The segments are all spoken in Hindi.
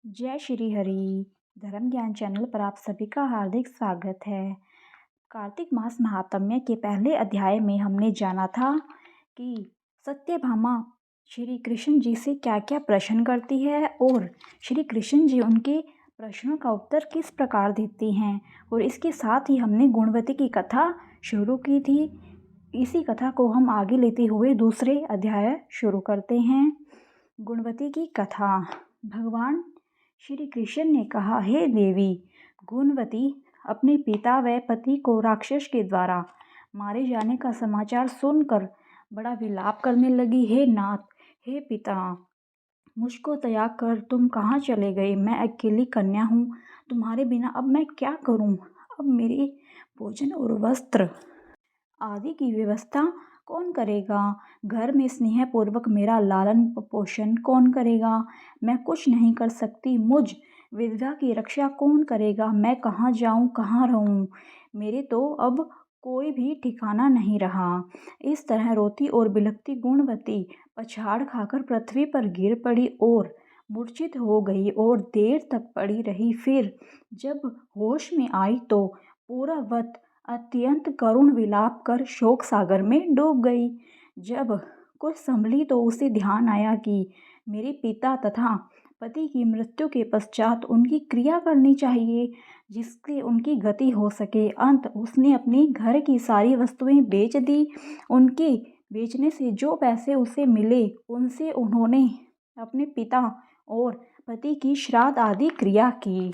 जय श्री हरि। धर्म ज्ञान चैनल पर आप सभी का हार्दिक स्वागत है। कार्तिक मास महात्म्य के पहले अध्याय में हमने जाना था कि सत्यभामा श्री कृष्ण जी से क्या क्या प्रश्न करती है और श्री कृष्ण जी उनके प्रश्नों का उत्तर किस प्रकार देती हैं। और इसके साथ ही हमने गुणवती की कथा शुरू की थी। इसी कथा को हम आगे लेते हुए दूसरे अध्याय शुरू करते हैं। गुणवती की कथा। भगवान श्री कृष्ण ने कहा, हे देवी गुणवती, अपने पिता व पति को राक्षस के द्वारा मारे जाने का समाचार सुनकर बड़ा विलाप करने लगी। हे नाथ, हे पिता, मुझको त्याग कर तुम कहाँ चले गए? मैं अकेली कन्या हूँ, तुम्हारे बिना अब मैं क्या करूँ? अब मेरे भोजन और वस्त्र आदि की व्यवस्था कौन करेगा? घर में स्नेहपूर्वक मेरा लालन पोषण कौन करेगा? मैं कुछ नहीं कर सकती। मुझ विधवा की रक्षा कौन करेगा? मैं कहाँ जाऊँ, कहाँ रहूँ? मेरे तो अब कोई भी ठिकाना नहीं रहा। इस तरह रोती और बिलखती गुणवती पछाड़ खाकर पृथ्वी पर गिर पड़ी और मूर्छित हो गई और देर तक पड़ी रही। फिर जब होश में आई तो पूर्ववत अत्यंत करुण विलाप कर शोक सागर में डूब गई। जब कुछ संभली तो उसे ध्यान आया कि मेरे पिता तथा पति की मृत्यु के पश्चात उनकी क्रिया करनी चाहिए जिससे उनकी गति हो सके। अंत उसने अपने घर की सारी वस्तुएं बेच दी। उनके बेचने से जो पैसे उसे मिले उनसे उन्होंने अपने पिता और पति की श्राद्ध आदि क्रिया की।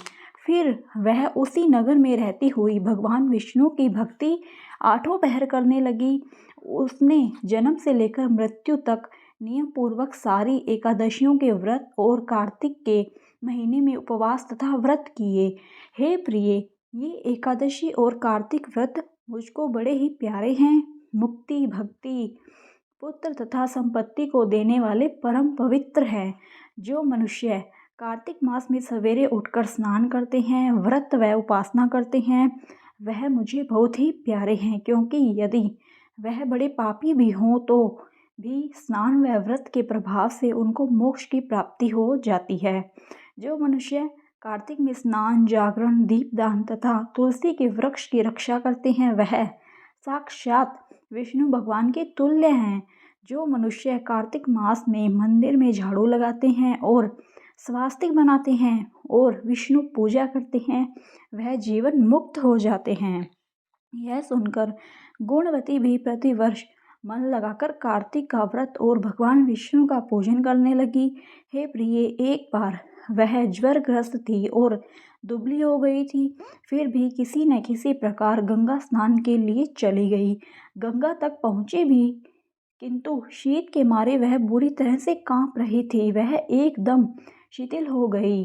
फिर वह उसी नगर में रहती हुई भगवान विष्णु की भक्ति आठों पहर करने लगी। उसने जन्म से लेकर मृत्यु तक नियम पूर्वक सारी एकादशियों के व्रत और कार्तिक के महीने में उपवास तथा व्रत किए। हे प्रिय, ये एकादशी और कार्तिक व्रत मुझको बड़े ही प्यारे हैं। मुक्ति, भक्ति, पुत्र तथा संपत्ति को देने वाले परम पवित्र हैं। जो मनुष्य कार्तिक मास में सवेरे उठकर स्नान करते हैं, व्रत व उपासना करते हैं, वह मुझे बहुत ही प्यारे हैं, क्योंकि यदि वह बड़े पापी भी हों तो भी स्नान व व्रत के प्रभाव से उनको मोक्ष की प्राप्ति हो जाती है। जो मनुष्य कार्तिक में स्नान, जागरण, दीपदान तथा तुलसी के वृक्ष की रक्षा करते हैं, वह साक्षात विष्णु भगवान के तुल्य हैं। जो मनुष्य कार्तिक मास में मंदिर में झाड़ू लगाते हैं और स्वास्तिक बनाते हैं और विष्णु पूजा करते हैं, वह जीवन मुक्त हो जाते हैं। यह सुनकर गुणवती भी प्रतिवर्ष मन लगाकर कार्तिक का व्रत और भगवान विष्णु का पूजन करने लगी। हे प्रिय, एक बार वह ज्वरग्रस्त थी और दुबली हो गई थी। फिर भी किसी न किसी प्रकार गंगा स्नान के लिए चली गई। गंगा तक पहुँची भी, किंतु शीत के मारे वह बुरी तरह से कांप रही थी। वह एकदम शिथिल हो गई।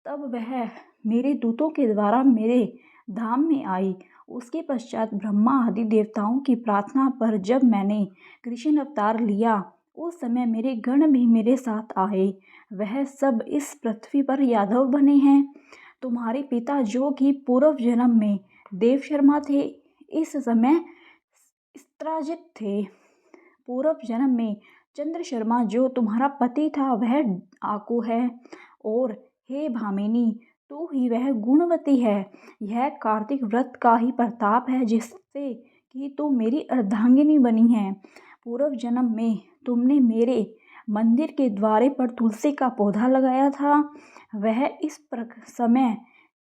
तब वह मेरे दूतों के द्वारा मेरे धाम में आई। उसके पश्चात ब्रह्मा आदि देवताओं की प्रार्थना पर जब मैंने कृष्ण अवतार लिया, उस समय मेरे गण भी मेरे साथ आए। वह सब इस पृथ्वी पर यादव बने हैं। तुम्हारे पिता जो कि पूर्व जन्म में देव शर्मा थे, इस समय स्त्राजित थे। पूर्व जन्म में चंद्र शर्मा जो तुम्हारा पति था वह आकू है। और हे भामिनी, तू ही वह गुणवती है। यह कार्तिक व्रत का ही प्रताप है जिससे कि तू मेरी अर्धांगिनी बनी है। पूर्व जन्म में तुमने मेरे मंदिर के द्वारे पर तुलसी का पौधा लगाया था। वह इस समय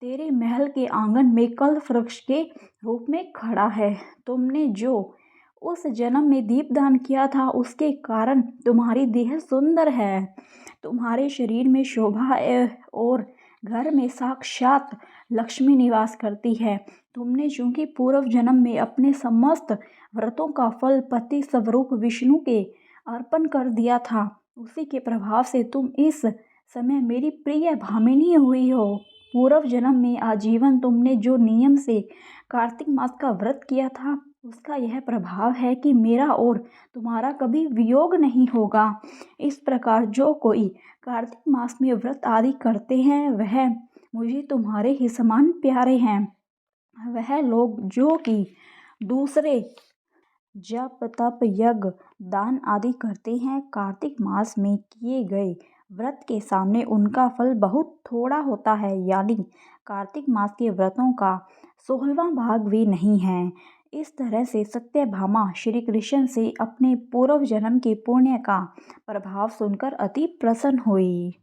तेरे महल के आंगन में कल्प वृक्ष के रूप में खड़ा है। तुमने जो उस जन्म में दीपदान किया था उसके कारण तुम्हारी देह सुंदर है, तुम्हारे शरीर में शोभा है और घर में साक्षात लक्ष्मी निवास करती है। तुमने चूंकि पूर्व जन्म में अपने समस्त व्रतों का फल पति स्वरूप विष्णु के अर्पण कर दिया था, उसी के प्रभाव से तुम इस समय मेरी प्रिय भामिनी हुई हो। पूर्व जन्म में आजीवन तुमने जो नियम से कार्तिक मास का व्रत किया था, उसका यह प्रभाव है कि मेरा और तुम्हारा कभी वियोग नहीं होगा। इस प्रकार जो कोई कार्तिक मास में व्रत आदि करते हैं, वह मुझे तुम्हारे ही समान प्यारे हैं। वह लोग जो कि दूसरे जप, तप, यज्ञ, दान आदि करते हैं, कार्तिक मास में किए गए व्रत के सामने उनका फल बहुत थोड़ा होता है, यानी कार्तिक मास के व्रतों का 16वां भाग भी नहीं है। इस तरह से सत्यभामा श्री कृष्ण से अपने पूर्व जन्म के पुण्य का प्रभाव सुनकर अति प्रसन्न हुई।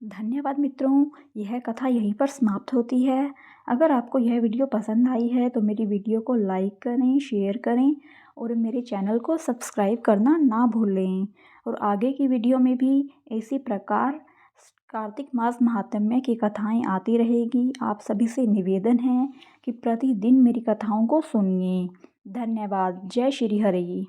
धन्यवाद मित्रों, यह कथा यहीं पर समाप्त होती है। अगर आपको यह वीडियो पसंद आई है तो मेरी वीडियो को लाइक करें, शेयर करें और मेरे चैनल को सब्सक्राइब करना ना भूलें। और आगे की वीडियो में भी इसी प्रकार कार्तिक मास महात्म्य की कथाएं आती रहेगी। आप सभी से निवेदन है कि प्रतिदिन मेरी कथाओं को सुनिए। धन्यवाद। जय श्री हरि।